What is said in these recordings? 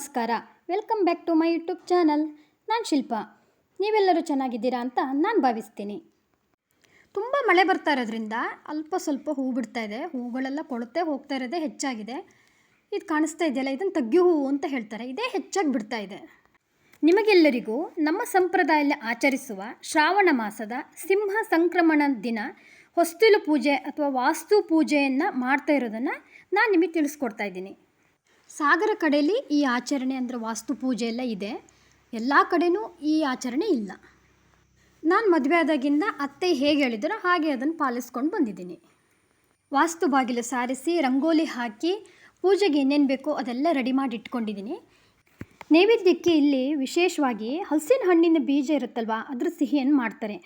ನಮಸ್ಕಾರ, welcome back to my YouTube channel. ನಾನು ಶಿಲ್ಪಾ. ನೀವೆಲ್ಲರೂ ಚೆನ್ನಾಗಿದ್ದೀರಾ ಅಂತ ನಾನು ಭಾವಿಸ್ತೀನಿ. ತುಂಬ ಮಳೆ ಬರ್ತಾ ಇರೋದ್ರಿಂದ ಅಲ್ಪ ಸ್ವಲ್ಪ ಹೂ ಬಿಡ್ತಾ ಇದೆ. ಹೂಗಳೆಲ್ಲ ಕೊಳತೆ ಹೋಗ್ತಾ ಇರೋದೇ ಹೆಚ್ಚಾಗಿದೆ. ಇದು ಕಾಣಿಸ್ತಾ ಇದೆಯಲ್ಲ, ಇದನ್ನು ತಗ್ಗಿ ಹೂವು ಅಂತ ಹೇಳ್ತಾರೆ. ಇದೇ ಹೆಚ್ಚಾಗಿ ಬಿಡ್ತಾ ಇದೆ. ನಿಮಗೆಲ್ಲರಿಗೂ ನಮ್ಮ ಸಂಪ್ರದಾಯದಲ್ಲಿ ಆಚರಿಸುವ ಶ್ರಾವಣ ಮಾಸದ ಸಿಂಹ ಸಂಕ್ರಮಣ ದಿನ ಹೊಸ್ತಿಲು ಪೂಜೆ ಅಥವಾ ವಾಸ್ತು ಪೂಜೆಯನ್ನು ಮಾಡ್ತಾ ಇರೋದನ್ನು ನಾನು ನಿಮಗೆ ತಿಳಿಸ್ಕೊಡ್ತಾ ಇದ್ದೀನಿ. ಸಾಗರ ಕಡೆಯಲ್ಲಿ ಈ ಆಚರಣೆ ಅಂದರೆ ವಾಸ್ತು ಪೂಜೆ ಎಲ್ಲ ಇದೆ. ಎಲ್ಲ ಕಡೆಯೂ ಈ ಆಚರಣೆ ಇಲ್ಲ. ನಾನು ಮದುವೆ ಆದಾಗಿಂದ ಅತ್ತೆ ಹೇಗೆ ಹೇಳಿದರೋ ಹಾಗೆ ಅದನ್ನು ಪಾಲಿಸ್ಕೊಂಡು ಬಂದಿದ್ದೀನಿ. ವಾಸ್ತು ಬಾಗಿಲು ಸಾರಿಸಿ ರಂಗೋಲಿ ಹಾಕಿ ಪೂಜೆಗೆ ಏನೇನು ಬೇಕೋ ಅದೆಲ್ಲ ರೆಡಿ ಮಾಡಿ ಇಟ್ಕೊಂಡಿದ್ದೀನಿ. ನೈವೇದ್ಯಕ್ಕೆ ಇಲ್ಲಿ ವಿಶೇಷವಾಗಿ ಹಲಸಿನ ಹಣ್ಣಿನ ಬೀಜ ಇರುತ್ತಲ್ವ, ಅದ್ರ ಸಿಹಿಯನ್ನು ಮಾಡ್ತಾರೆ.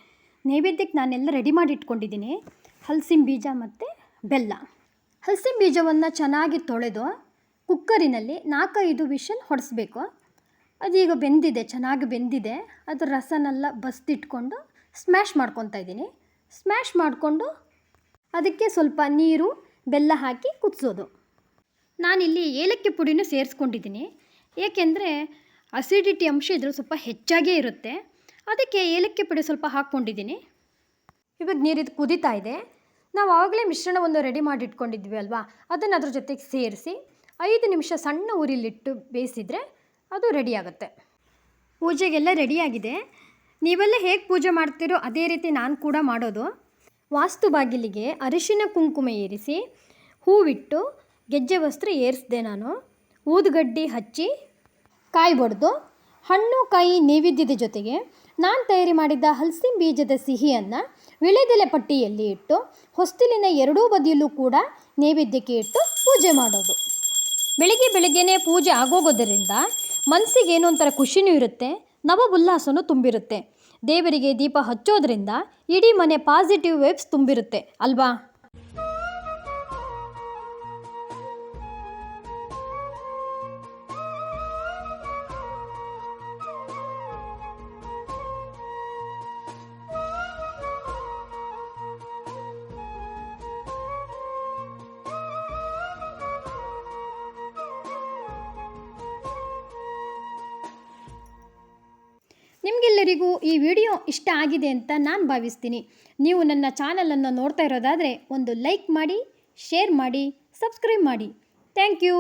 ನೈವೇದ್ಯಕ್ಕೆ ನಾನೆಲ್ಲ ರೆಡಿ ಮಾಡಿ ಇಟ್ಕೊಂಡಿದ್ದೀನಿ. ಹಲಸಿನ ಬೀಜ ಮತ್ತು ಬೆಲ್ಲ. ಹಲಸಿನ ಬೀಜವನ್ನು ಚೆನ್ನಾಗಿ ತೊಳೆದು ಕುಕ್ಕರಿನಲ್ಲಿ 4-5 ವಿಷಲ್ ಹೊಡೆಸ್ಬೇಕು. ಅದೀಗ ಬೆಂದಿದೆ, ಚೆನ್ನಾಗಿ ಬೆಂದಿದೆ. ಅದರ ರಸನೆಲ್ಲ ಬಸ್ದಿಟ್ಕೊಂಡು ಸ್ಮ್ಯಾಶ್ ಮಾಡ್ಕೊತಾ ಇದ್ದೀನಿ. ಸ್ಮ್ಯಾಶ್ ಮಾಡಿಕೊಂಡು ಅದಕ್ಕೆ ಸ್ವಲ್ಪ ನೀರು ಬೆಲ್ಲ ಹಾಕಿ ಕುದಿಸೋದು. ನಾನಿಲ್ಲಿ ಏಲಕ್ಕಿ ಪುಡಿನೂ ಸೇರಿಸ್ಕೊಂಡಿದ್ದೀನಿ. ಏಕೆಂದರೆ ಅಸಿಡಿಟಿ ಅಂಶ ಇದ್ರೂ ಸ್ವಲ್ಪ ಹೆಚ್ಚಾಗೇ ಇರುತ್ತೆ. ಅದಕ್ಕೆ ಏಲಕ್ಕಿ ಪುಡಿ ಸ್ವಲ್ಪ ಹಾಕ್ಕೊಂಡಿದ್ದೀನಿ. ಇವಾಗ ನೀರಿದು ಕುದೀತಾ ಇದೆ. ನಾವು ಆವಾಗಲೇ ಮಿಶ್ರಣವನ್ನು ರೆಡಿ ಮಾಡಿ ಇಟ್ಕೊಂಡಿದ್ವಿ ಅಲ್ವಾ, ಅದನ್ನು ಅದ್ರ ಜೊತೆಗೆ ಸೇರಿಸಿ 5 ನಿಮಿಷ ಸಣ್ಣ ಉರಿಲಿಟ್ಟು ಬೇಯಿಸಿದರೆ ಅದು ರೆಡಿಯಾಗುತ್ತೆ. ಪೂಜೆಗೆಲ್ಲ ರೆಡಿಯಾಗಿದೆ. ನೀವೆಲ್ಲ ಹೇಗೆ ಪೂಜೆ ಮಾಡ್ತೀರೋ ಅದೇ ರೀತಿ ನಾನು ಕೂಡ ಮಾಡೋದು. ವಾಸ್ತು ಬಾಗಿಲಿಗೆ ಅರಿಶಿನ ಕುಂಕುಮ ಏರಿಸಿ ಹೂವಿಟ್ಟು ಗೆಜ್ಜೆ ವಸ್ತ್ರ ಏರಿಸಿದೆ. ನಾನು ಊದುಗಡ್ಡಿ ಹಚ್ಚಿ ಕಾಯಿ ಬಡಿದು ಹಣ್ಣು ಕಾಯಿ ನೈವೇದ್ಯದ ಜೊತೆಗೆ ನಾನು ತಯಾರಿ ಮಾಡಿದ್ದ ಹಲಸಿನ ಬೀಜದ ಸಿಹಿಯನ್ನು ವಿಳೆದೆಲೆ ಪಟ್ಟಿಯಲ್ಲಿ ಇಟ್ಟು ಹೊಸ್ತಿಲಿನ ಎರಡೂ ಬದಿಯಲ್ಲೂ ಕೂಡ ನೈವೇದ್ಯಕ್ಕೆ ಇಟ್ಟು ಪೂಜೆ ಮಾಡೋದು. ಬೆಳಿಗ್ಗೆನೇ ಪೂಜೆ ಆಗೋಗೋದರಿಂದ ಮನಸ್ಸಿಗೆ ಏನೋ ಒಂಥರ ಖುಷಿನೂ ಇರುತ್ತೆ, ನವ ಉಲ್ಲಾಸನೂ ತುಂಬಿರುತ್ತೆ. ದೇವರಿಗೆ ದೀಪ ಹಚ್ಚೋದ್ರಿಂದ ಇಡೀ ಮನೆ ಪಾಸಿಟಿವ್ ವೈಬ್ಸ್ ತುಂಬಿರುತ್ತೆ ಅಲ್ವಾ. ನಿಮಗೆಲ್ಲರಿಗೂ ಈ ವಿಡಿಯೋ ಇಷ್ಟ ಆಗಿದೆ ಅಂತ ನಾನು ಭಾವಿಸ್ತೀನಿ. ನೀವು ನನ್ನ ಚಾನಲನ್ನು ನೋಡ್ತಾ ಇರೋದಾದರೆ ಒಂದು ಲೈಕ್ ಮಾಡಿ, ಶೇರ್ ಮಾಡಿ, ಸಬ್ಸ್ಕ್ರೈಬ್ ಮಾಡಿ. Thank you.